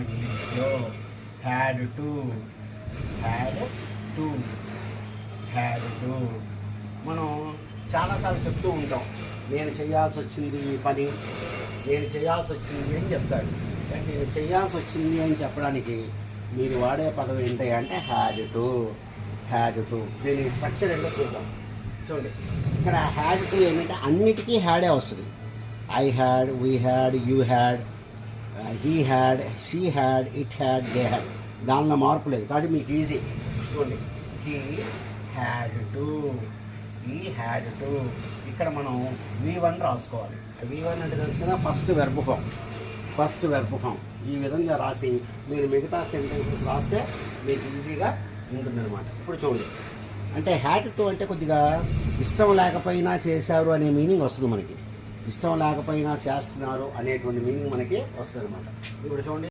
మనకి ఇంగ్లీష్లో had to, had to, had to. మనం చాలాసార్లు చెప్తూ ఉంటాం, నేను చేయాల్సి వచ్చింది ఈ పని, నేను చేయాల్సి వచ్చింది అని చెప్తాడు. కానీ నేను చేయాల్సి వచ్చింది అని చెప్పడానికి మీరు వాడే పదం ఏంటి అంటే హ్యాడ్ టు, హ్యాడ్ టు. దీని స్ట్రక్చర్ ఏంటో చూద్దాం. చూడండి, ఇక్కడ హ్యాడ్ టు ఏంటంటే అన్నిటికీ హ్యాడే వస్తుంది. I had, we had, you had, he had, she had, it had, they had. దానిలో మార్పు లేదు కాబట్టి మీకు ఈజీ. చూడండి, he had to, he had to. ఇక్కడ మనం V1 రాసుకోవాలి. V1 అంటే తెలుసు కదా, first verb form, first verb form. ఈ విధంగా రాసి మీరు మిగతా సెంటెన్సెస్ రాస్తే మీకు ఈజీగా ఉంటుందన్నమాట. ఇప్పుడు చూడండి, అంటే హ్యాడ్ టు అంటే కొద్దిగా ఇష్టం లేకపోయినా చేశారు అనే మీనింగ్ వస్తుంది మనకి. ఇష్టం లేకపోయినా చేస్తున్నారు అనేటువంటి మీనింగ్ మనకి వస్తుంది అనమాట. ఇప్పుడు చూడండి,